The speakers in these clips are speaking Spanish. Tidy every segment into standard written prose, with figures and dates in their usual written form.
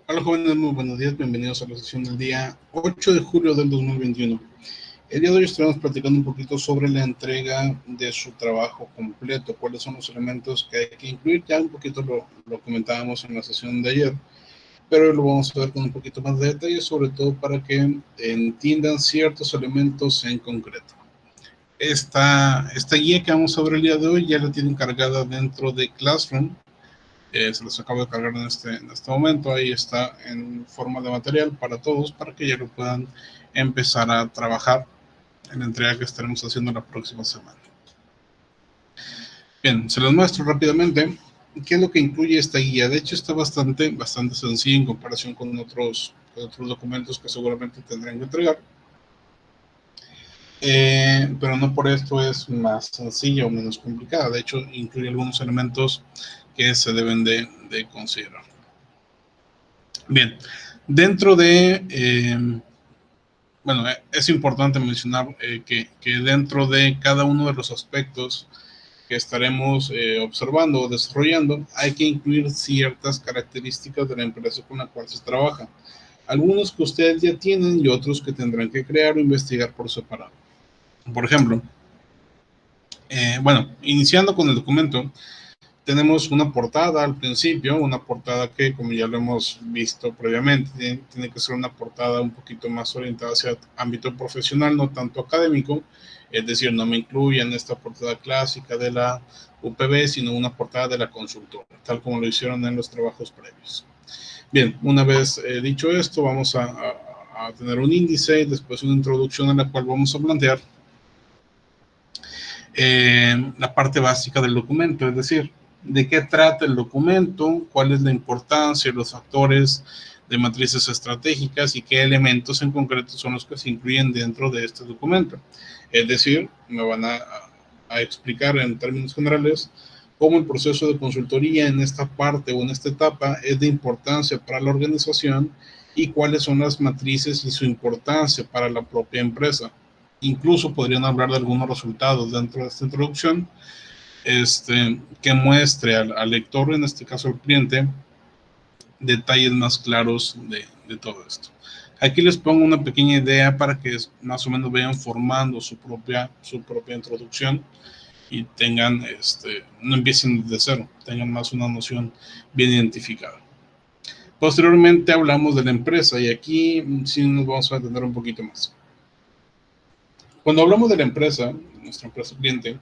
Hola jóvenes, muy buenos días, bienvenidos a la sesión del día 8 de julio del 2021. El día de hoy estaremos platicando un poquito sobre la entrega de su trabajo completo, cuáles son los elementos que hay que incluir. Ya un poquito lo comentábamos en la sesión de ayer, pero hoy lo vamos a ver con un poquito más de detalle, sobre todo para que entiendan ciertos elementos en concreto. Esta guía que vamos a ver el día de hoy ya la tienen cargada dentro de Classroom. Se los acabo de cargar en este momento. Ahí está en forma de material para todos, para que ya lo puedan empezar a trabajar en la entrega que estaremos haciendo la próxima semana. Bien, se los muestro rápidamente qué es lo que incluye esta guía. De hecho, está bastante sencilla en comparación con otros documentos que seguramente tendrán que entregar. Pero no por esto es más sencilla o menos complicada. De hecho, incluye algunos elementos que se deben de considerar. Bien, dentro de, bueno, es importante mencionar que dentro de cada uno de los aspectos que estaremos observando o desarrollando, hay que incluir ciertas características de la empresa con la cual se trabaja. Algunos que ustedes ya tienen y otros que tendrán que crear o investigar por separado. Por ejemplo, bueno, iniciando con el documento, tenemos una portada al principio, una portada que, como ya lo hemos visto previamente, tiene que ser una portada un poquito más orientada hacia ámbito profesional, no tanto académico. Es decir, no me incluyan esta portada clásica de la UPB, sino una portada de la consultora, tal como lo hicieron en los trabajos previos. Bien, una vez dicho esto, vamos a tener un índice y después una introducción en la cual vamos a plantear la parte básica del documento, es decir, de qué trata el documento, cuál es la importancia, los factores de matrices estratégicas y qué elementos en concreto son los que se incluyen dentro de este documento. Es decir, me van a explicar en términos generales cómo el proceso de consultoría en esta parte o en esta etapa es de importancia para la organización y cuáles son las matrices y su importancia para la propia empresa. Incluso podrían hablar de algunos resultados dentro de esta introducción que muestre al lector, en este caso al cliente, detalles más claros de todo esto. Aquí les pongo una pequeña idea para que más o menos vayan formando su propia introducción y tengan, no empiecen desde cero, tengan más una noción bien identificada. Posteriormente hablamos de la empresa y aquí sí nos vamos a detener un poquito más. Cuando hablamos de la empresa, nuestra empresa cliente,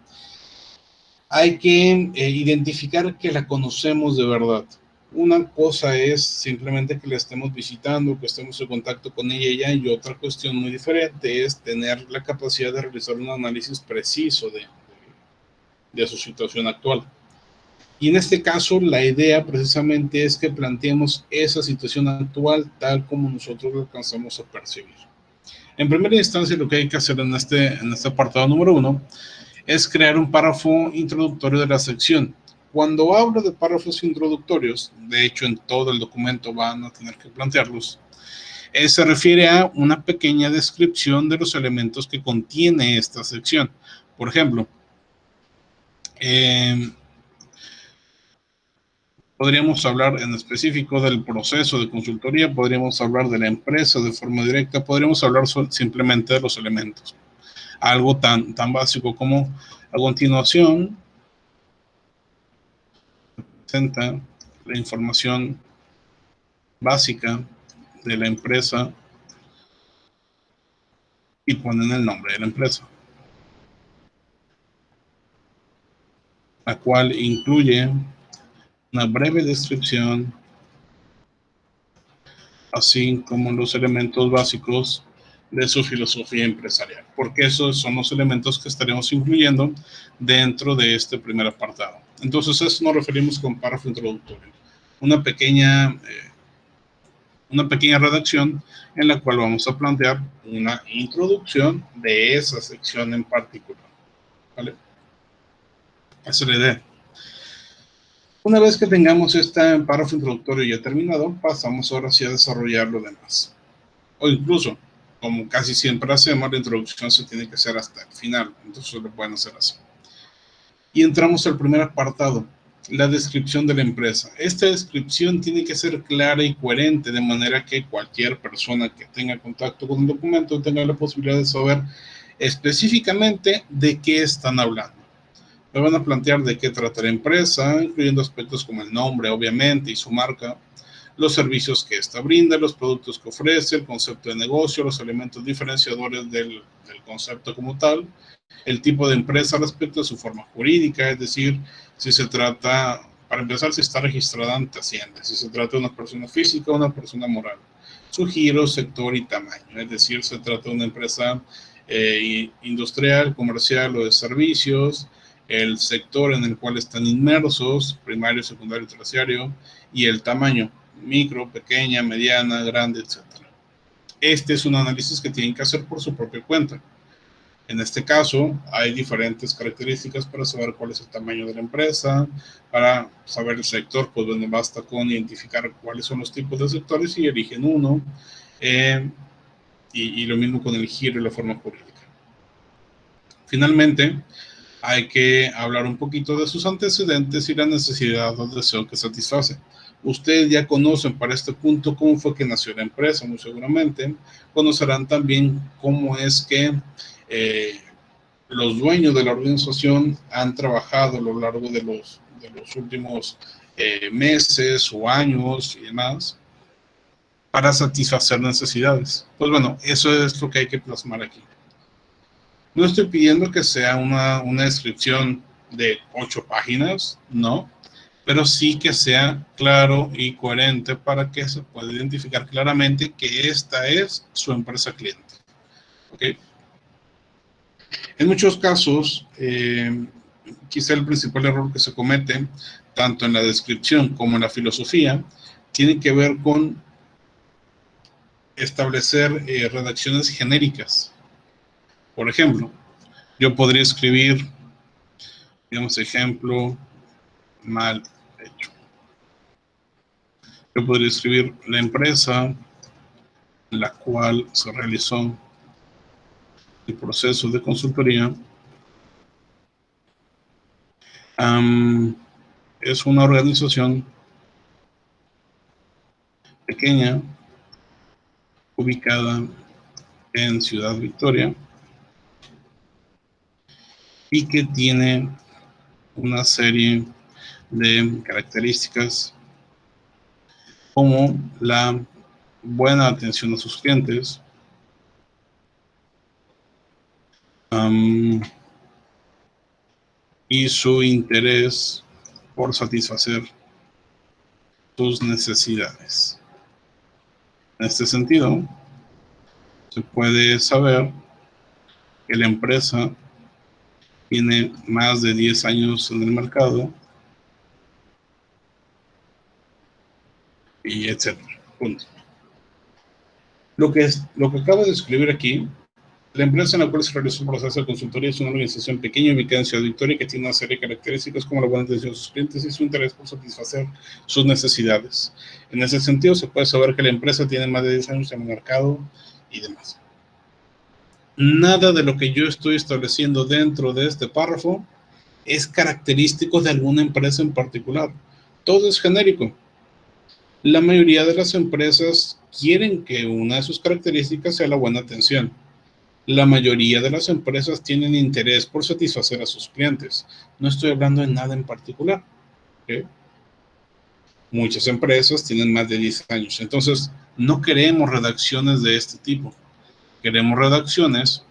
hay que identificar que la conocemos de verdad. Una cosa es simplemente que la estemos visitando, que estemos en contacto con ella y otra cuestión muy diferente es tener la capacidad de realizar un análisis preciso de su situación actual. Y en este caso, la idea precisamente es que planteemos esa situación actual tal como nosotros lo alcanzamos a percibir. En primera instancia, lo que hay que hacer en este apartado número 1 es crear un párrafo introductorio de la sección. Cuando hablo de párrafos introductorios, de hecho en todo el documento van a tener que plantearlos, se refiere a una pequeña descripción de los elementos que contiene esta sección. Por ejemplo, podríamos hablar en específico del proceso de consultoría, podríamos hablar de la empresa de forma directa, podríamos hablar simplemente de los elementos. Algo tan básico como a continuación presenta la información básica de la empresa y ponen el nombre de la empresa, la cual incluye una breve descripción, así como los elementos básicos de su filosofía empresarial, porque esos son los elementos que estaremos incluyendo dentro de este primer apartado. Entonces, eso nos referimos con párrafo introductorio, una pequeña redacción en la cual vamos a plantear una introducción de esa sección en particular, ¿vale? Esa es la idea. Una vez que tengamos este párrafo introductorio ya terminado, pasamos ahora sí a desarrollar lo demás. O incluso, como casi siempre hacemos, la introducción se tiene que hacer hasta el final, entonces lo pueden hacer así. Y entramos al primer apartado. la descripción de la empresa. Esta descripción tiene que ser clara y coherente, de manera que cualquier persona que tenga contacto con el documento tenga la posibilidad de saber específicamente de qué están hablando. Me van a plantear de qué trata la empresa, incluyendo aspectos como el nombre, obviamente, y su marca, los servicios que ésta brinda, los productos que ofrece, el concepto de negocio, los elementos diferenciadores del concepto como tal, el tipo de empresa respecto a su forma jurídica, es decir, si se trata, para empezar, si está registrada ante Hacienda, si se trata de una persona física o una persona moral, su giro, sector y tamaño, es decir, se trata de una empresa industrial, comercial o de servicios, el sector en el cual están inmersos, primario, secundario, terciario, y el tamaño, micro, pequeña, mediana, grande, etc. Este es un análisis que tienen que hacer por su propia cuenta. En este caso, hay diferentes características para saber cuál es el tamaño de la empresa, para saber el sector, pues bueno, basta con identificar cuáles son los tipos de sectores y eligen uno, y lo mismo con el giro y la forma jurídica. Finalmente, hay que hablar un poquito de sus antecedentes y la necesidad o deseo que satisface. Ustedes ya conocen para este punto cómo fue que nació la empresa, muy seguramente. Conocerán también cómo es que los dueños de la organización han trabajado a lo largo de los últimos meses o años y demás para satisfacer necesidades. Pues bueno, eso es lo que hay que plasmar aquí. No estoy pidiendo que sea una descripción de 8 páginas, no, pero sí que sea claro y coherente para que se pueda identificar claramente que esta es su empresa cliente. ¿Okay? En muchos casos, quizá el principal error que se comete, tanto en la descripción como en la filosofía, tiene que ver con establecer redacciones genéricas. Por ejemplo, yo podría escribir, digamos, ejemplo mal hecho. Yo podría escribir la empresa en la cual se realizó el proceso de consultoría. Es una organización pequeña ubicada en Ciudad Victoria y que tiene una serie de características como la buena atención a sus clientes, y su interés por satisfacer sus necesidades. En este sentido, se puede saber que la empresa tiene más de 10 años en el mercado y etcétera. Punto. Lo que acabo de escribir aquí, la empresa en la cual se realizó un proceso de consultoría es una organización pequeña ubicada en Ciudad Victoria que tiene una serie de características como la buena atención a sus clientes y su interés por satisfacer sus necesidades. En ese sentido, se puede saber que la empresa tiene más de 10 años en el mercado y demás. Nada de lo que yo estoy estableciendo dentro de este párrafo es característico de alguna empresa en particular. Todo es genérico. La mayoría de las empresas quieren que una de sus características sea la buena atención. La mayoría de las empresas tienen interés por satisfacer a sus clientes. No estoy hablando de nada en particular. ¿Okay? Muchas empresas tienen más de 10 años. Entonces, no queremos redacciones de este tipo. Queremos redacciones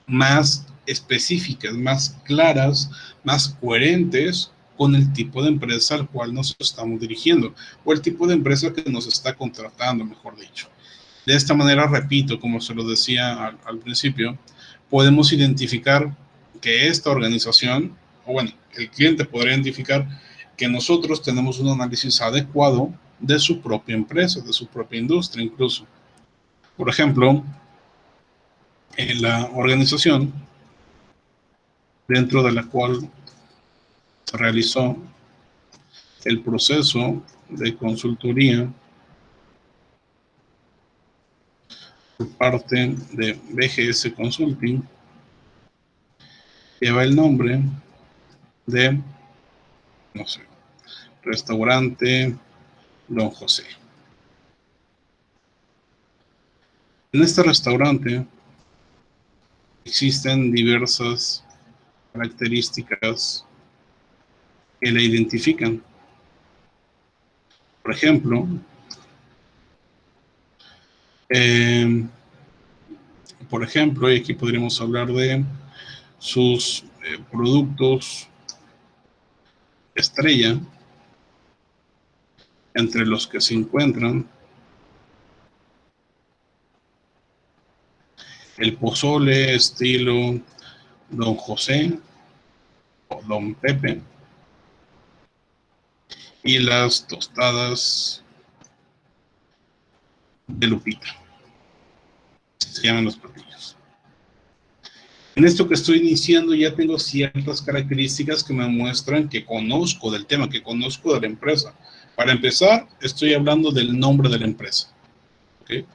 más específicas, más claras, más coherentes con el tipo de empresa al cual nos estamos dirigiendo o el tipo de empresa que nos está contratando, mejor dicho. De esta manera, repito, como se lo decía al principio, podemos identificar que esta organización, o bueno, el cliente podrá identificar que nosotros tenemos un análisis adecuado de su propia empresa, de su propia industria incluso. Por ejemplo, en la organización dentro de la cual se realizó el proceso de consultoría por parte de BGS Consulting, lleva el nombre de no sé, restaurante Don José. En este restaurante existen diversas características que le identifican. Por ejemplo, y aquí podríamos hablar de sus productos estrella, entre los que se encuentran el pozole estilo Don José o Don Pepe y las tostadas de Lupita, se llaman los platillos. En esto que estoy iniciando ya tengo ciertas características que me muestran que conozco del tema, que conozco de la empresa. Para empezar, estoy hablando del nombre de la empresa. ¿Okay?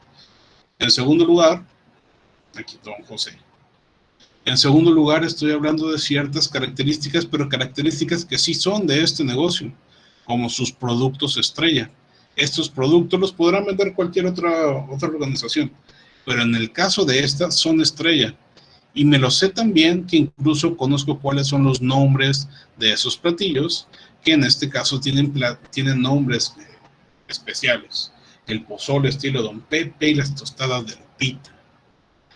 En segundo lugar, aquí Don José. En segundo lugar, estoy hablando de ciertas características, pero características que sí son de este negocio, como sus productos estrella. Estos productos los podrán vender cualquier otra organización, pero en el caso de esta son estrella. Y me lo sé también que incluso conozco cuáles son los nombres de esos platillos, que en este caso tienen nombres especiales. El pozole estilo Don Pepe y las tostadas de Lupita.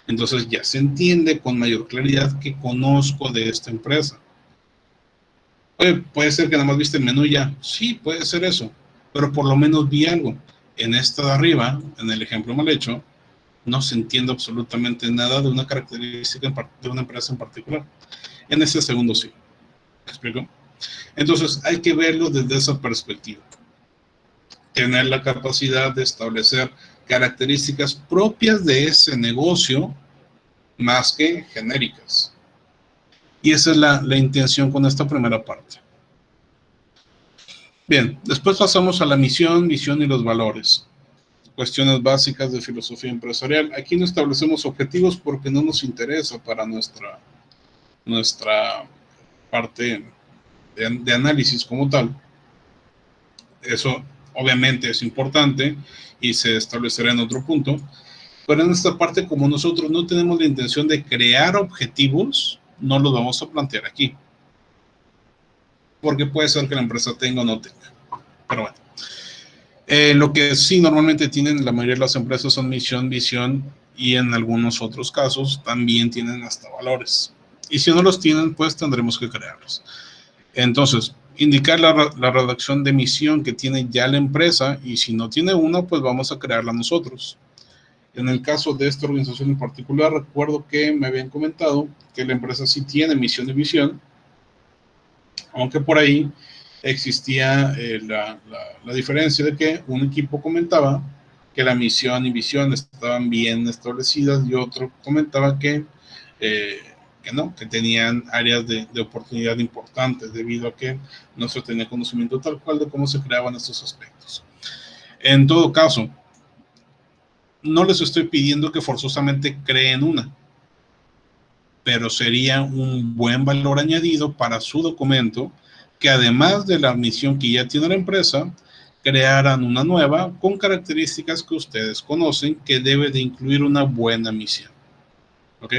Entonces ya se entiende con mayor claridad que conozco de esta empresa. Oye, puede ser que nada más viste el menú ya. Sí, puede ser eso. Pero por lo menos vi algo. En esta de arriba, en el ejemplo mal hecho, no se entiende absolutamente nada de una característica de una empresa en particular. En ese segundo sí. ¿Me explico? Entonces hay que verlo desde esa perspectiva. Tener la capacidad de establecer características propias de ese negocio más que genéricas. Y esa es la intención con esta primera parte. Bien, después pasamos a la misión, visión y los valores. Cuestiones básicas de filosofía empresarial. Aquí no establecemos objetivos porque no nos interesa para nuestra parte de análisis como tal. Eso obviamente es importante y se establecerá en otro punto. Pero en esta parte, como nosotros no tenemos la intención de crear objetivos, no los vamos a plantear aquí. Porque puede ser que la empresa tenga o no tenga. Pero bueno. Lo que sí normalmente tienen la mayoría de las empresas son misión, visión y en algunos otros casos también tienen hasta valores. Y si no los tienen, pues tendremos que crearlos. Entonces, indicar la redacción de misión que tiene ya la empresa y si no tiene una, pues vamos a crearla nosotros. En el caso de esta organización en particular, recuerdo que me habían comentado que la empresa sí tiene misión y visión, aunque por ahí existía la diferencia de que un equipo comentaba que la misión y visión estaban bien establecidas y otro comentaba que no, que tenían áreas de oportunidad importantes debido a que no se tenía conocimiento tal cual de cómo se creaban estos aspectos. En todo caso, no les estoy pidiendo que forzosamente creen una, pero sería un buen valor añadido para su documento que además de la misión que ya tiene la empresa, crearan una nueva con características que ustedes conocen que debe de incluir una buena misión. ¿Ok?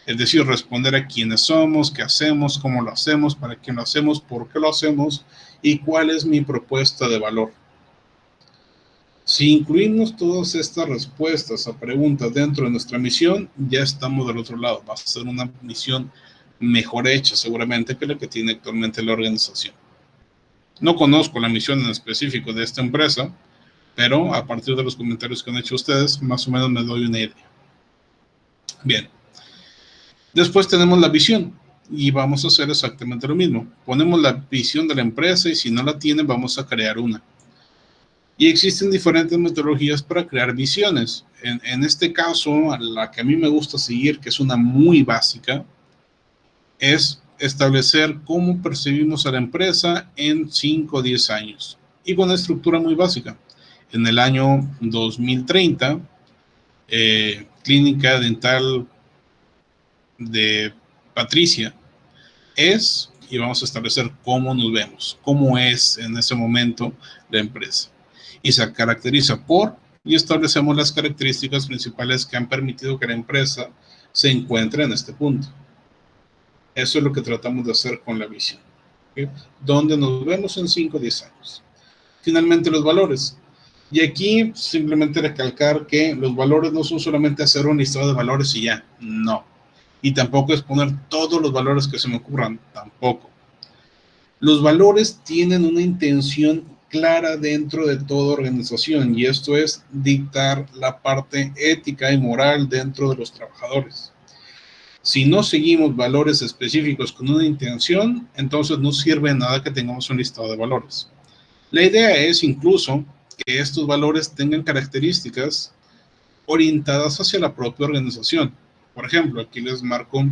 Es decir, responder a quiénes somos, qué hacemos, cómo lo hacemos, para quién lo hacemos, por qué lo hacemos y cuál es mi propuesta de valor. Si incluimos todas estas respuestas a preguntas dentro de nuestra misión, ya estamos del otro lado. Va a ser una misión mejor hecha seguramente que la que tiene actualmente la organización. No conozco la misión en específico de esta empresa, pero a partir de los comentarios que han hecho ustedes, más o menos me doy una idea. Bien. Después tenemos la visión y vamos a hacer exactamente lo mismo. Ponemos la visión de la empresa y si no la tienen, vamos a crear una. Y existen diferentes metodologías para crear visiones. En este caso, la que a mí me gusta seguir, que es una muy básica, es establecer cómo percibimos a la empresa en 5 o 10 años. Y con una estructura muy básica. En el año 2030, Clínica Dental de Patricia es y vamos a establecer cómo nos vemos, cómo es en ese momento la empresa. Y se caracteriza por, y establecemos las características principales que han permitido que la empresa se encuentre en este punto. Eso es lo que tratamos de hacer con la visión. ¿Okay? ¿Dónde nos vemos en 5 o 10 años? Finalmente, los valores. Y aquí simplemente recalcar que los valores no son solamente hacer un listado de valores y ya, no. Y tampoco es poner todos los valores que se me ocurran, tampoco. Los valores tienen una intención clara dentro de toda organización y esto es dictar la parte ética y moral dentro de los trabajadores. Si no seguimos valores específicos con una intención, entonces no sirve de nada que tengamos un listado de valores. La idea es incluso que estos valores tengan características orientadas hacia la propia organización. Por ejemplo, aquí les marco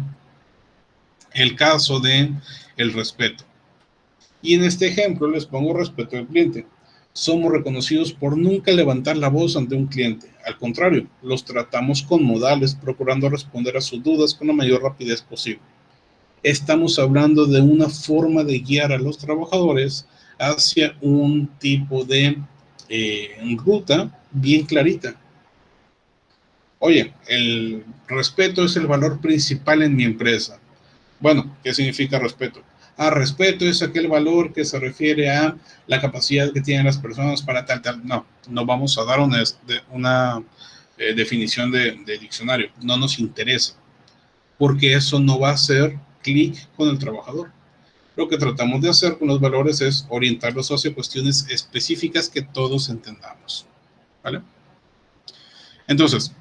el caso de el respeto. Y en este ejemplo les pongo respeto al cliente. Somos reconocidos por nunca levantar la voz ante un cliente. Al contrario, los tratamos con modales, procurando responder a sus dudas con la mayor rapidez posible. Estamos hablando de una forma de guiar a los trabajadores hacia un tipo de ruta bien clarita. Oye, el respeto es el valor principal en mi empresa. Bueno, ¿qué significa respeto? Respeto es aquel valor que se refiere a la capacidad que tienen las personas para tal. No, no vamos a dar una definición de diccionario. No nos interesa, porque eso no va a hacer clic con el trabajador. Lo que tratamos de hacer con los valores es orientarlos hacia cuestiones específicas que todos entendamos. ¿Vale? Entonces,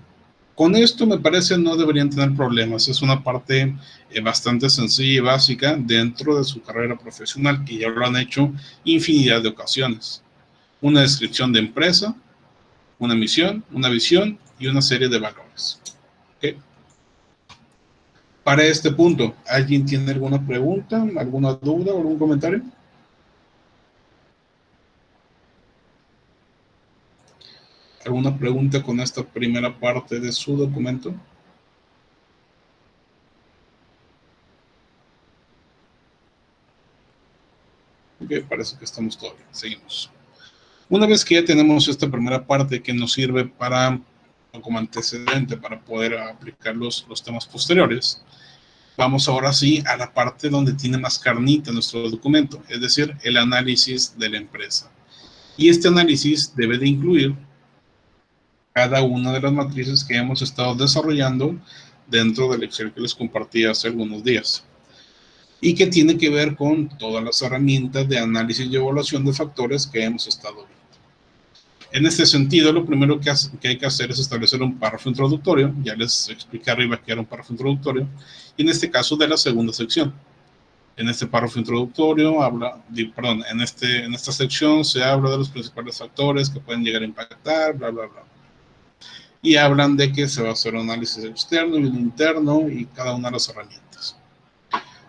con esto me parece no deberían tener problemas. Es una parte bastante sencilla y básica dentro de su carrera profesional que ya lo han hecho infinidad de ocasiones. Una descripción de empresa, una misión, una visión y una serie de valores. ¿Okay? Para este punto, ¿alguien tiene alguna pregunta, alguna duda o algún comentario? ¿Alguna pregunta con esta primera parte de su documento? Ok, parece que estamos todos bien. Seguimos. Una vez que ya tenemos esta primera parte que nos sirve para, como antecedente para poder aplicar los temas posteriores, vamos ahora sí a la parte donde tiene más carnita nuestro documento, es decir, el análisis de la empresa. Y este análisis debe de incluir cada una de las matrices que hemos estado desarrollando dentro del Excel que les compartí hace algunos días y que tiene que ver con todas las herramientas de análisis y evaluación de factores que hemos estado viendo. En este sentido, lo primero que hay que hacer es establecer un párrafo introductorio. Ya les expliqué arriba que era un párrafo introductorio. Y en este caso de la segunda sección. En este párrafo introductorio en esta sección se habla de los principales factores que pueden llegar a impactar, bla, bla, bla. Y hablan de que se va a hacer un análisis externo y un interno y cada una de las herramientas.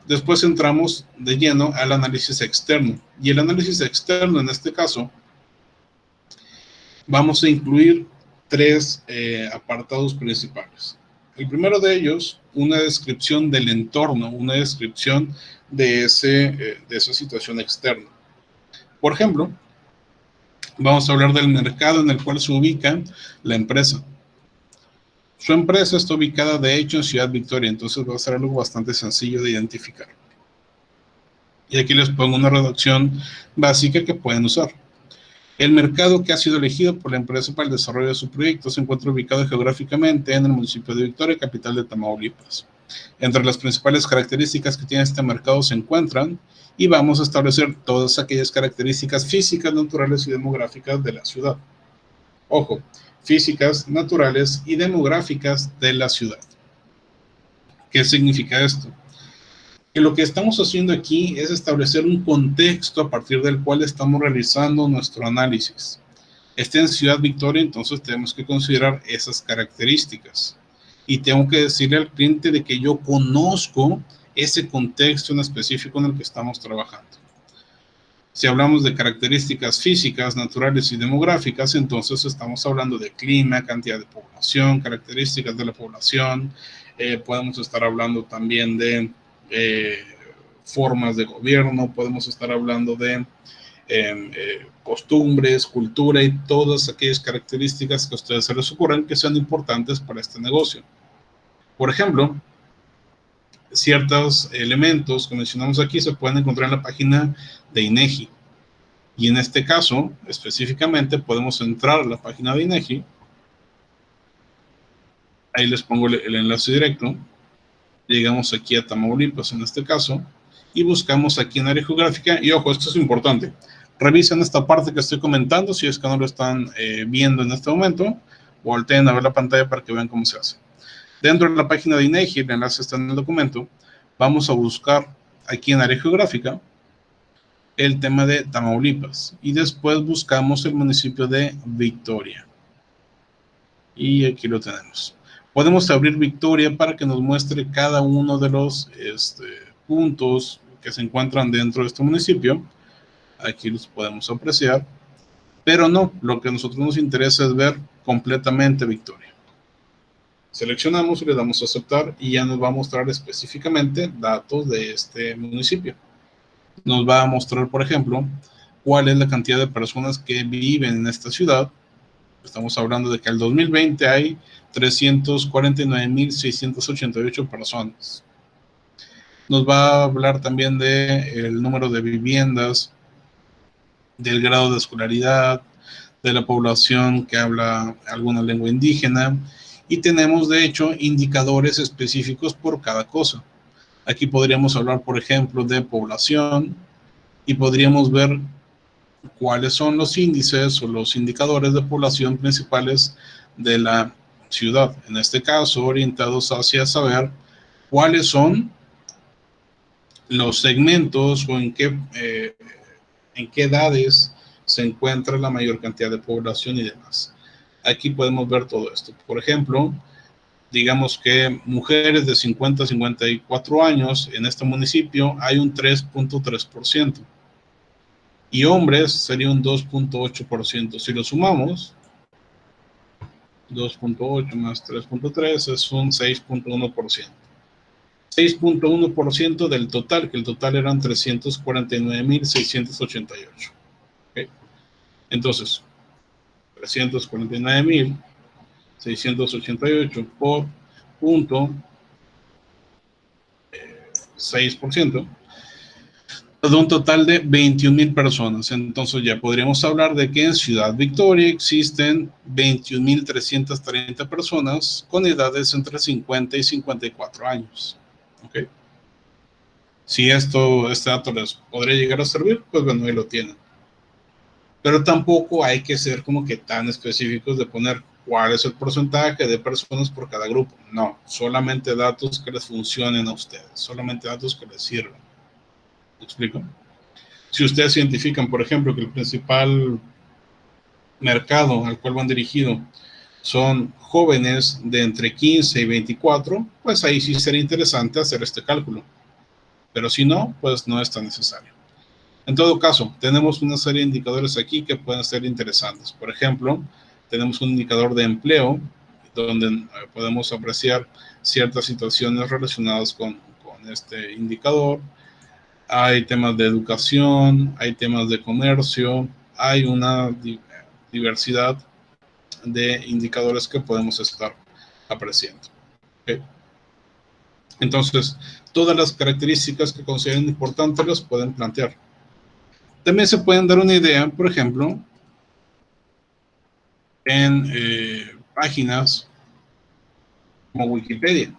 Después entramos de lleno al análisis externo. Y el análisis externo en este caso vamos a incluir 3 apartados principales. El primero de ellos, una descripción del entorno, una descripción de esa situación externa. Por ejemplo, vamos a hablar del mercado en el cual se ubica la empresa. Su empresa está ubicada, de hecho, en Ciudad Victoria, entonces va a ser algo bastante sencillo de identificar. Y aquí les pongo una redacción básica que pueden usar. El mercado que ha sido elegido por la empresa para el desarrollo de su proyecto se encuentra ubicado geográficamente en el municipio de Victoria, capital de Tamaulipas. Entre las principales características que tiene este mercado se encuentran y vamos a establecer todas aquellas características físicas, naturales y demográficas de la ciudad. Ojo, físicas, naturales y demográficas de la ciudad. ¿Qué significa esto? Que lo que estamos haciendo aquí es establecer un contexto a partir del cual estamos realizando nuestro análisis. Está en Ciudad Victoria, entonces tenemos que considerar esas características. Y tengo que decirle al cliente de que yo conozco ese contexto en específico en el que estamos trabajando. Si hablamos de características físicas, naturales y demográficas, entonces estamos hablando de clima, cantidad de población, características de la población. Podemos estar hablando también de formas de gobierno, podemos estar hablando de costumbres, cultura y todas aquellas características que a ustedes se les ocurran que sean importantes para este negocio. Por ejemplo, ciertos elementos que mencionamos aquí se pueden encontrar en la página de INEGI. Y en este caso, específicamente, podemos entrar a la página de INEGI. Ahí les pongo el enlace directo. Llegamos aquí a Tamaulipas en este caso y buscamos aquí en área geográfica. Y ojo, esto es importante. Revisen esta parte que estoy comentando si es que no lo están viendo en este momento. Volteen a ver la pantalla para que vean cómo se hace. Dentro de la página de INEGI, el enlace está en el documento. Vamos a buscar aquí en área geográfica el tema de Tamaulipas y después buscamos el municipio de Victoria. Y aquí lo tenemos. Podemos abrir Victoria para que nos muestre cada uno de los puntos que se encuentran dentro de este municipio. Aquí los podemos apreciar, pero no, lo que a nosotros nos interesa es ver completamente Victoria. Seleccionamos y le damos a aceptar y ya nos va a mostrar específicamente datos de este municipio. Nos va a mostrar, por ejemplo, cuál es la cantidad de personas que viven en esta ciudad. Estamos hablando de que el 2020 hay 349.688 personas. Nos va a hablar también del número de viviendas, del grado de escolaridad, de la población que habla alguna lengua indígena, y tenemos de hecho indicadores específicos por cada cosa. Aquí podríamos hablar, por ejemplo, de población y podríamos ver cuáles son los índices o los indicadores de población principales de la ciudad. En este caso, orientados hacia saber cuáles son los segmentos o en qué edades se encuentra la mayor cantidad de población y demás. Aquí podemos ver todo esto. Por ejemplo, digamos que mujeres de 50 a 54 años en este municipio hay un 3.3%. Y hombres sería un 2.8%. Si lo sumamos, 2.8 más 3.3 es un 6.1%. 6.1% del total, que el total eran 349.688. ¿Okay? Entonces, 349.688 por punto 6%, de un total de 21.000 personas. Entonces ya podríamos hablar de que en Ciudad Victoria existen 21.330 personas con edades entre 50 y 54 años. ¿Okay? Si este dato les podría llegar a servir, pues bueno, ahí lo tienen. Pero tampoco hay que ser como que tan específicos de poner cuál es el porcentaje de personas por cada grupo. No, solamente datos que les funcionen a ustedes, solamente datos que les sirvan. ¿Me explico? Si ustedes identifican, por ejemplo, que el principal mercado al cual van dirigido son jóvenes de entre 15 y 24, pues ahí sí sería interesante hacer este cálculo. Pero si no, pues no es tan necesario. En todo caso, tenemos una serie de indicadores aquí que pueden ser interesantes. Por ejemplo, tenemos un indicador de empleo, donde podemos apreciar ciertas situaciones relacionadas con este indicador. Hay temas de educación, hay temas de comercio, hay una diversidad de indicadores que podemos estar apreciando. ¿Okay? Entonces, todas las características que consideren importantes las pueden plantear. También se pueden dar una idea, por ejemplo, en páginas como Wikipedia.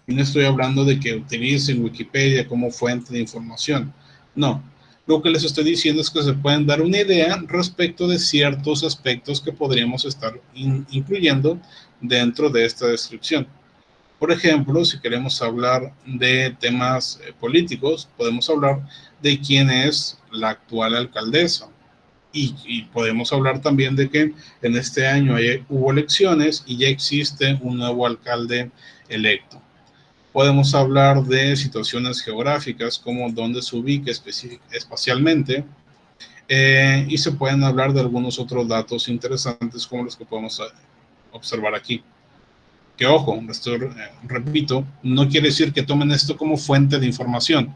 Y no estoy hablando de que utilicen Wikipedia como fuente de información. No, lo que les estoy diciendo es que se pueden dar una idea respecto de ciertos aspectos que podríamos estar incluyendo dentro de esta descripción. Por ejemplo, si queremos hablar de temas políticos, podemos hablar de quién es la actual alcaldesa. Y podemos hablar también de que en este año hubo elecciones y ya existe un nuevo alcalde electo. Podemos hablar de situaciones geográficas, como dónde se ubica espacialmente, y se pueden hablar de algunos otros datos interesantes como los que podemos observar aquí. Que ojo, esto, repito, no quiere decir que tomen esto como fuente de información,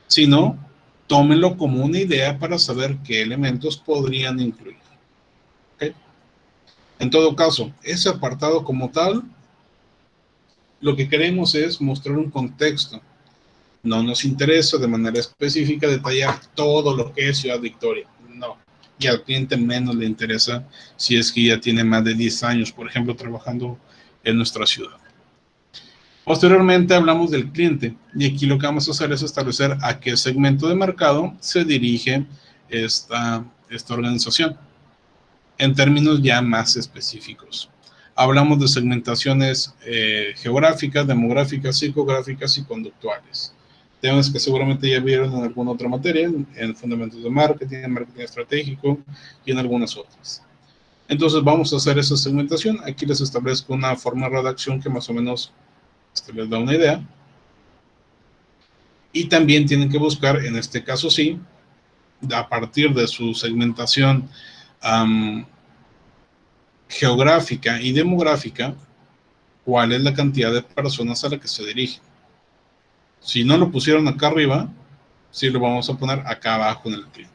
sino tómenlo como una idea para saber qué elementos podrían incluir. ¿Okay? En todo caso, ese apartado como tal, lo que queremos es mostrar un contexto. No nos interesa de manera específica detallar todo lo que es Ciudad Victoria. No. Y al cliente menos le interesa si es que ya tiene más de 10 años, por ejemplo, trabajando en nuestra ciudad. Posteriormente hablamos del cliente y aquí lo que vamos a hacer es establecer a qué segmento de mercado se dirige esta organización en términos ya más específicos. Hablamos de segmentaciones geográficas, demográficas, psicográficas y conductuales. Temas que seguramente ya vieron en alguna otra materia, en fundamentos de marketing, marketing estratégico y en algunas otras. Entonces vamos a hacer esa segmentación. Aquí les establezco una forma de redacción que más o menos les da una idea. Y también tienen que buscar, en este caso sí, a partir de su segmentación geográfica y demográfica, cuál es la cantidad de personas a la que se dirigen. Si no lo pusieron acá arriba, sí lo vamos a poner acá abajo en el cliente.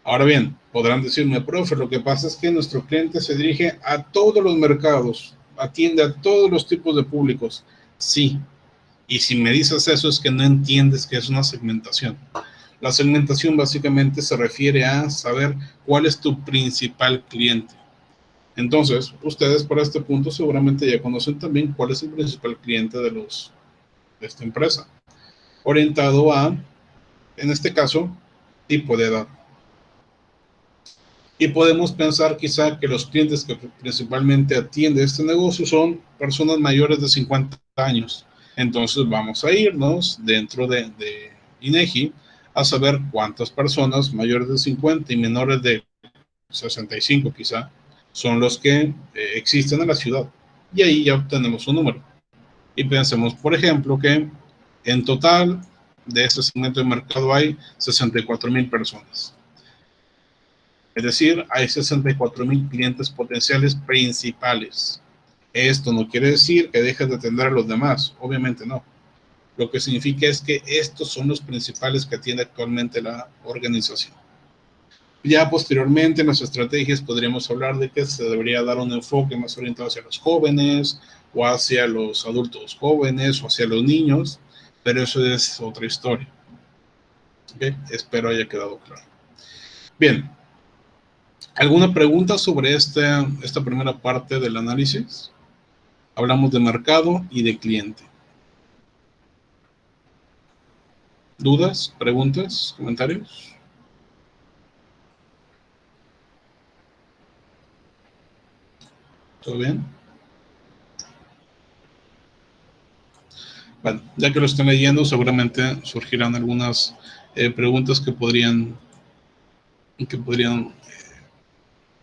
Ahora bien, podrán decirme, profe, lo que pasa es que nuestro cliente se dirige a todos los mercados, atiende a todos los tipos de públicos. Sí, y si me dices eso es que no entiendes que es una segmentación. La segmentación básicamente se refiere a saber cuál es tu principal cliente. Entonces, ustedes para este punto seguramente ya conocen también cuál es el principal cliente de esta empresa, orientado a, en este caso, tipo de edad. Y podemos pensar quizá que los clientes que principalmente atiende este negocio son personas mayores de 50 años. Entonces vamos a irnos dentro de INEGI a saber cuántas personas mayores de 50 y menores de 65 quizá son los que existen en la ciudad. Y ahí ya obtenemos un número. Y pensemos, por ejemplo, que en total de este segmento de mercado hay 64,000 personas. Es decir, hay 64,000 clientes potenciales principales. Esto no quiere decir que dejes de atender a los demás, obviamente no. Lo que significa es que estos son los principales que atiende actualmente la organización. Ya posteriormente en las estrategias podríamos hablar de que se debería dar un enfoque más orientado hacia los jóvenes o hacia los adultos jóvenes o hacia los niños, pero eso es otra historia. ¿Okay? Espero haya quedado claro. Bien, ¿alguna pregunta sobre esta primera parte del análisis? Hablamos de mercado y de cliente. ¿Dudas, preguntas, comentarios? ¿Todo bien? Bueno, ya que lo estén leyendo, seguramente surgirán algunas preguntas que podrían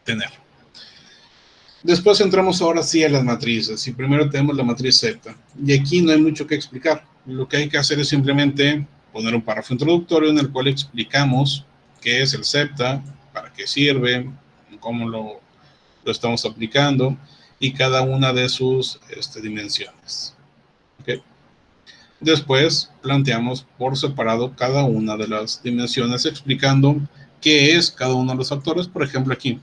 tener. Después entramos ahora sí a las matrices, y primero tenemos la matriz Z, y aquí no hay mucho que explicar. Lo que hay que hacer es simplemente poner un párrafo introductorio en el cual explicamos qué es el septa, para qué sirve, cómo lo estamos aplicando y cada una de sus dimensiones. ¿Okay? Después planteamos por separado cada una de las dimensiones explicando qué es cada uno de los factores. Por ejemplo, aquí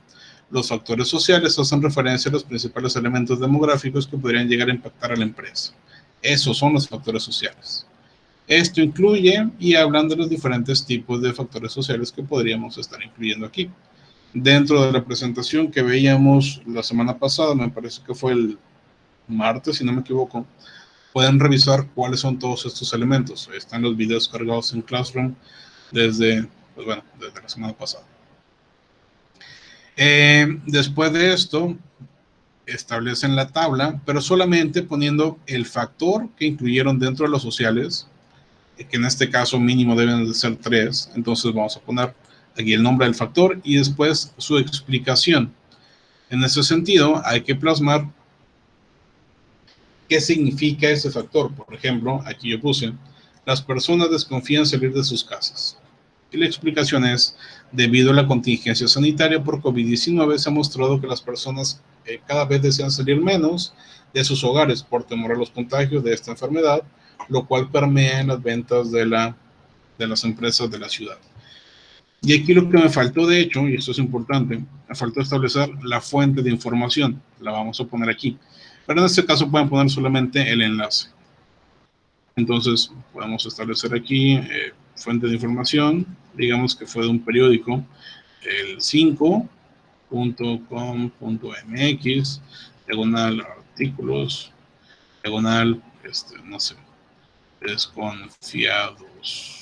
los factores sociales hacen referencia a los principales elementos demográficos que podrían llegar a impactar a la empresa. Esos son los factores sociales. Esto incluye y hablan de los diferentes tipos de factores sociales que podríamos estar incluyendo aquí. Dentro de la presentación que veíamos la semana pasada, me parece que fue el martes, si no me equivoco, pueden revisar cuáles son todos estos elementos. Están los videos cargados en Classroom desde la semana pasada. Después de esto, establecen la tabla, pero solamente poniendo el factor que incluyeron dentro de los sociales, que en este caso mínimo deben de ser 3. Entonces vamos a poner aquí el nombre del factor y después su explicación. En ese sentido, hay que plasmar qué significa ese factor. Por ejemplo, aquí yo puse, las personas desconfían salir de sus casas. Y la explicación es, debido a la contingencia sanitaria por COVID-19, se ha mostrado que las personas cada vez desean salir menos de sus hogares por temor a los contagios de esta enfermedad, lo cual permea en las ventas de las empresas de la ciudad. Y aquí lo que me faltó, de hecho, y esto es importante, me faltó establecer la fuente de información. La vamos a poner aquí. Pero en este caso pueden poner solamente el enlace. Entonces, podemos establecer aquí fuente de información. Digamos que fue de un periódico, el 5.com.mx, diagonal artículos, diagonal, no sé, desconfiados.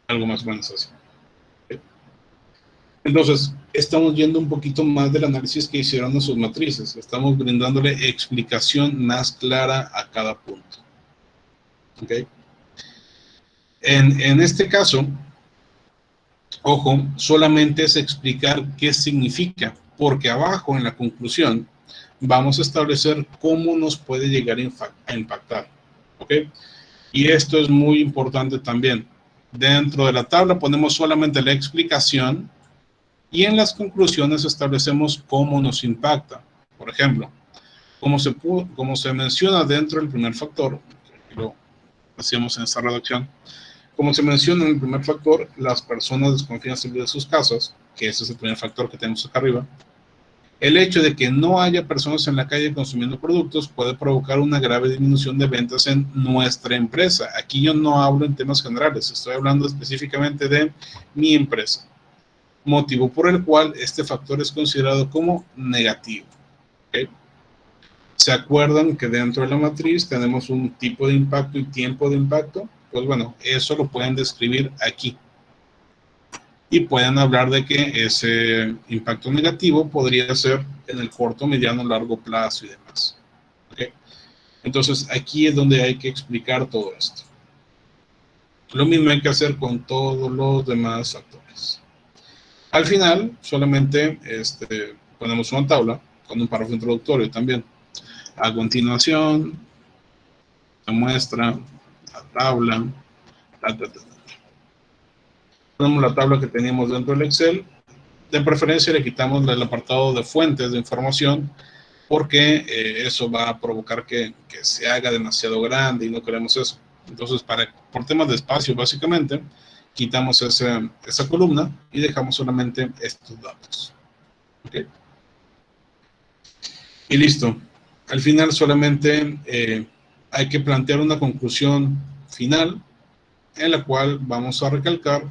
Algo más o menos así. Entonces, estamos yendo un poquito más del análisis que hicieron en sus matrices. Estamos brindándole explicación más clara a cada punto. ¿Ok? En este caso, ojo, solamente es explicar qué significa, porque abajo en la conclusión vamos a establecer cómo nos puede llegar a impactar. ¿Ok? Y esto es muy importante también. Dentro de la tabla ponemos solamente la explicación y en las conclusiones establecemos cómo nos impacta. Por ejemplo, como se menciona dentro del primer factor, lo hacíamos en esta redacción, como se menciona en el primer factor, las personas desconfían de sus casas, que ese es el primer factor que tenemos acá arriba. El hecho de que no haya personas en la calle consumiendo productos puede provocar una grave disminución de ventas en nuestra empresa. Aquí yo no hablo en temas generales, estoy hablando específicamente de mi empresa. Motivo por el cual este factor es considerado como negativo. ¿Okay? ¿Se acuerdan que dentro de la matriz tenemos un tipo de impacto y tiempo de impacto? Pues bueno, eso lo pueden describir aquí. Y pueden hablar de que ese impacto negativo podría ser en el corto, mediano, largo plazo y demás. ¿Okay? Entonces, aquí es donde hay que explicar todo esto. Lo mismo hay que hacer con todos los demás factores. Al final, solamente ponemos una tabla con un párrafo introductorio también. A continuación, se muestra la tabla. Tenemos la tabla que teníamos dentro del Excel. De preferencia le quitamos el apartado de fuentes de información porque eso va a provocar que se haga demasiado grande y no queremos eso. Entonces, por temas de espacio, básicamente, quitamos esa columna y dejamos solamente estos datos. ¿Okay? Y listo. Al final solamente hay que plantear una conclusión final en la cual vamos a recalcar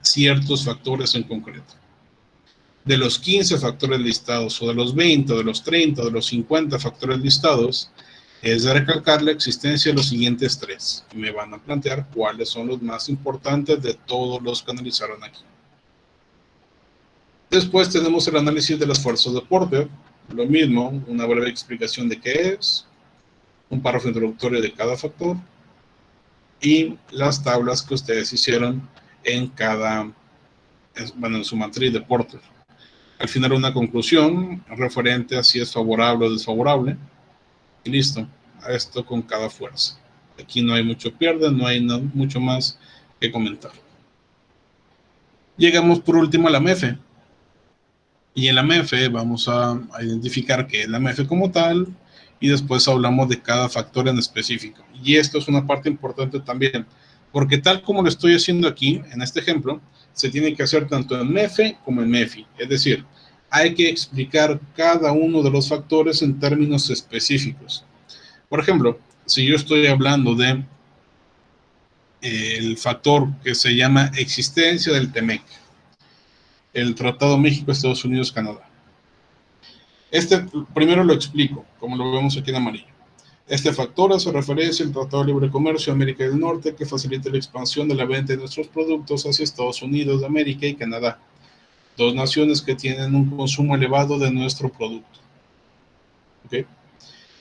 ciertos factores en concreto. De los 15 factores listados, o de los 20, o de los 30, o de los 50 factores listados, es de recalcar la existencia de los siguientes 3. Y me van a plantear cuáles son los más importantes de todos los que analizaron aquí. Después tenemos el análisis de las fuerzas de Porter. Lo mismo, una breve explicación de qué es, un párrafo introductorio de cada factor y las tablas que ustedes hicieron en su matriz de Porter. Al final una conclusión referente a si es favorable o desfavorable y listo, a esto con cada fuerza. Aquí no hay mucho pierde, no hay mucho más que comentar. Llegamos por último a la MEFE. Y en la MEFE vamos a identificar qué es la MEFE como tal y después hablamos de cada factor en específico. Y esto es una parte importante también, porque tal como lo estoy haciendo aquí, en este ejemplo, se tiene que hacer tanto en MEFE como en MEFI. Es decir, hay que explicar cada uno de los factores en términos específicos. Por ejemplo, si yo estoy hablando de el factor que se llama existencia del TEMEC, el Tratado México-Estados Unidos-Canadá. Primero lo explico, como lo vemos aquí en amarillo. Este factor hace referencia al Tratado de Libre Comercio de América del Norte que facilita la expansión de la venta de nuestros productos hacia Estados Unidos de América y Canadá, dos naciones que tienen un consumo elevado de nuestro producto. ¿Okay?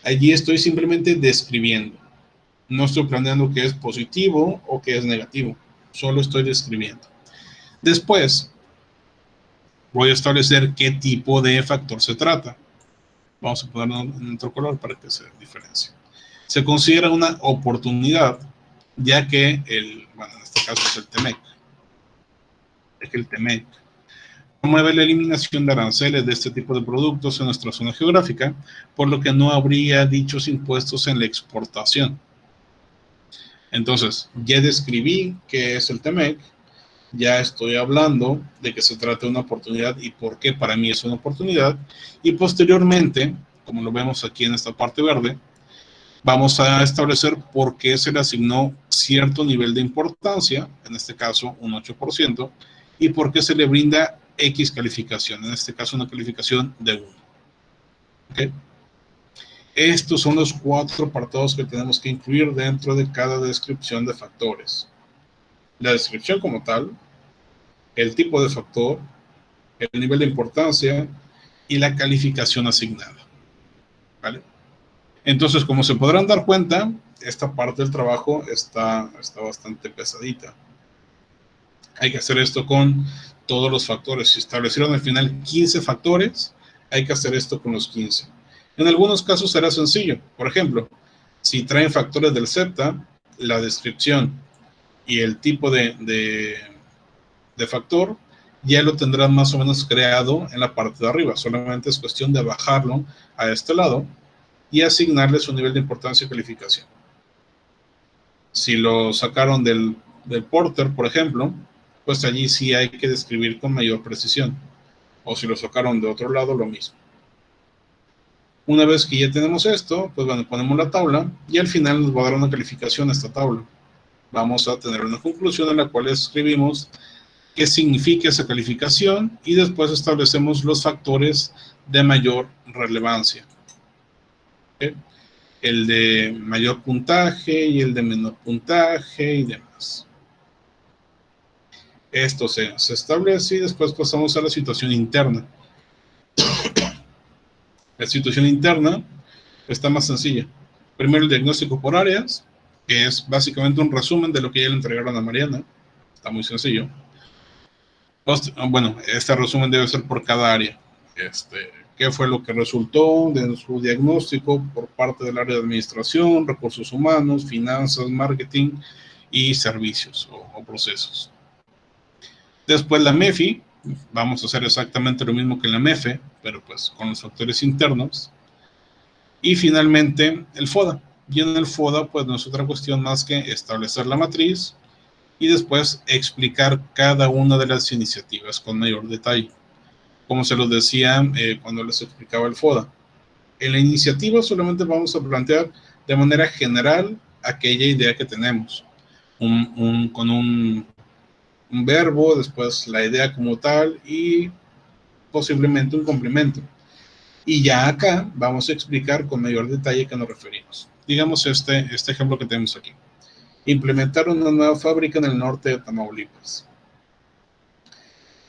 Allí estoy simplemente describiendo. No estoy planeando que es positivo o que es negativo. Solo estoy describiendo. Después, voy a establecer qué tipo de factor se trata. Vamos a ponerlo en otro color para que se diferencie. Se considera una oportunidad, ya que en este caso es el TEMEC. Es que el TEMEC promueve la eliminación de aranceles de este tipo de productos en nuestra zona geográfica, por lo que no habría dichos impuestos en la exportación. Entonces, ya describí qué es el TEMEC, ya estoy hablando de que se trata de una oportunidad y por qué para mí es una oportunidad, y posteriormente, como lo vemos aquí en esta parte verde, vamos a establecer por qué se le asignó cierto nivel de importancia, en este caso un 8%, y por qué se le brinda X calificación, en este caso una calificación de 1. ¿Okay? Estos son los 4 apartados que tenemos que incluir dentro de cada descripción de factores. La descripción como tal, el tipo de factor, el nivel de importancia y la calificación asignada. ¿Vale? Entonces, como se podrán dar cuenta, esta parte del trabajo está bastante pesadita. Hay que hacer esto con todos los factores. Si establecieron al final 15 factores, hay que hacer esto con los 15. En algunos casos será sencillo. Por ejemplo, si traen factores del SEPTA, la descripción y el tipo de factor ya lo tendrán más o menos creado en la parte de arriba. Solamente es cuestión de bajarlo a este lado y asignarle su nivel de importancia y calificación. Si lo sacaron del Porter, por ejemplo, pues allí sí hay que describir con mayor precisión. O si lo sacaron de otro lado, lo mismo. Una vez que ya tenemos esto, pues bueno, ponemos la tabla y al final nos va a dar una calificación a esta tabla. Vamos a tener una conclusión en la cual escribimos qué significa esa calificación y después establecemos los factores de mayor relevancia. ¿Okay? El de mayor puntaje y el de menor puntaje y demás. Esto se establece y después pasamos a la situación interna. La situación interna está más sencilla. Primero el diagnóstico por áreas, que es básicamente un resumen de lo que ya le entregaron a Mariana. Está muy sencillo. Bueno, este resumen debe ser por cada área. ¿Qué fue lo que resultó de su diagnóstico por parte del área de administración, recursos humanos, finanzas, marketing y servicios o procesos? Después la MEFI, vamos a hacer exactamente lo mismo que en la MEFE, pero pues con los factores internos. Y finalmente el FODA. Y en el FODA pues no es otra cuestión más que establecer la matriz y después explicar cada una de las iniciativas con mayor detalle. Como se los decía cuando les explicaba el FODA. En la iniciativa solamente vamos a plantear de manera general aquella idea que tenemos. Con un verbo, después la idea como tal y posiblemente un complemento. Y ya acá vamos a explicar con mayor detalle a qué nos referimos. Digamos este ejemplo que tenemos aquí. Implementar una nueva fábrica en el norte de Tamaulipas.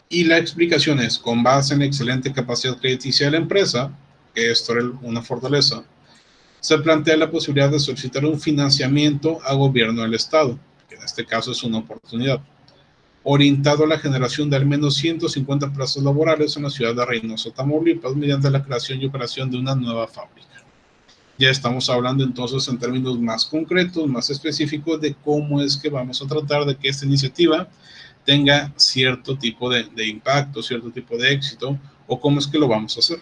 Y la explicación es, con base en la excelente capacidad crediticia de la empresa, que esto era una fortaleza, se plantea la posibilidad de solicitar un financiamiento a gobierno del Estado, que en este caso es una oportunidad, orientado a la generación de al menos 150 plazas laborales en la ciudad de Reynosa, Tamaulipas, mediante la creación y operación de una nueva fábrica. Ya estamos hablando entonces en términos más concretos, más específicos de cómo es que vamos a tratar de que esta iniciativa tenga cierto tipo de impacto, cierto tipo de éxito, o cómo es que lo vamos a hacer.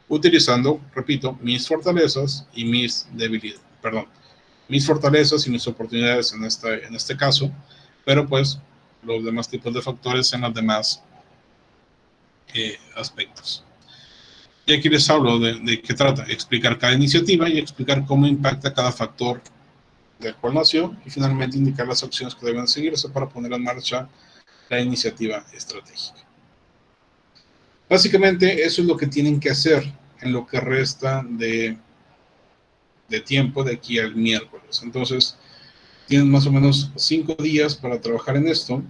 Utilizando, repito, mis fortalezas y mis debilidades, mis fortalezas y mis oportunidades en este caso, pero pues los demás tipos de factores en los demás aspectos. Y aquí les hablo de qué trata, explicar cada iniciativa y explicar cómo impacta cada factor del cual nació y finalmente indicar las acciones que deben seguirse para poner en marcha la iniciativa estratégica. Básicamente eso es lo que tienen que hacer en lo que resta de tiempo de aquí al miércoles. Entonces tienen más o menos 5 días para trabajar en esto.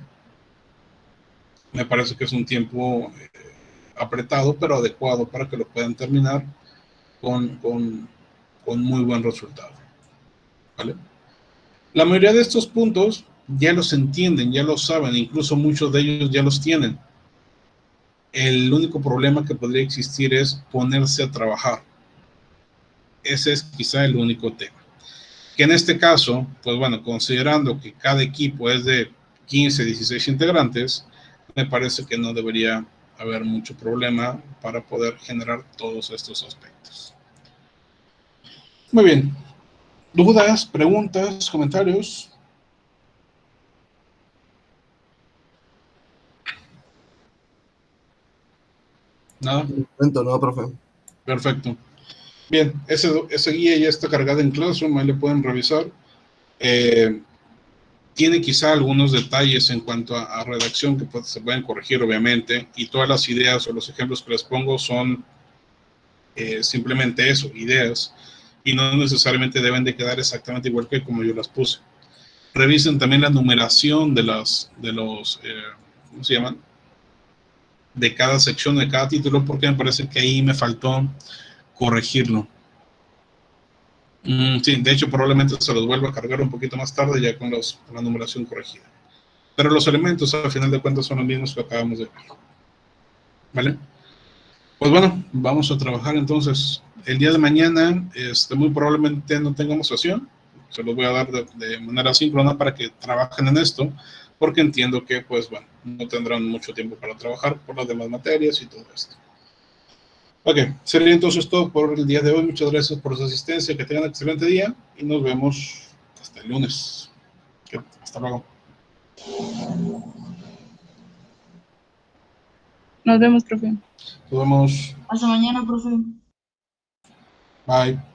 Me parece que es un tiempo apretado pero adecuado para que lo puedan terminar con muy buen resultado. ¿Vale? La mayoría de estos puntos ya los entienden, ya los saben, incluso muchos de ellos ya los tienen. El único problema que podría existir es ponerse a trabajar. Ese es quizá el único tema. Que en este caso, pues bueno, considerando que cada equipo es de 15, 16 integrantes, me parece que no debería haber mucho problema para poder generar todos estos aspectos. Muy bien. ¿Dudas, preguntas, comentarios? ¿Nada? No, profe. Perfecto. Bien, esa guía ya está cargada en Classroom, ahí le pueden revisar. Tiene quizá algunos detalles en cuanto a redacción que se pueden corregir, obviamente, y todas las ideas o los ejemplos que les pongo son simplemente eso, ideas, y no necesariamente deben de quedar exactamente igual que como yo las puse. Revisen también la numeración de los, ¿cómo se llaman? De cada sección, de cada título, porque me parece que ahí me faltó corregirlo. Sí, de hecho probablemente se los vuelva a cargar un poquito más tarde ya con la numeración corregida. Pero los elementos al final de cuentas son los mismos que acabamos de ver. ¿Vale? Pues bueno, vamos a trabajar entonces. El día de mañana muy probablemente no tengamos sesión. Se los voy a dar de manera síncrona para que trabajen en esto, porque entiendo que pues bueno, no tendrán mucho tiempo para trabajar por las demás materias y todo esto. Ok, sería entonces todo por el día de hoy. Muchas gracias por su asistencia, que tengan un excelente día y nos vemos hasta el lunes. Hasta luego. Nos vemos, profe. Nos vemos. Hasta mañana, profe. Bye.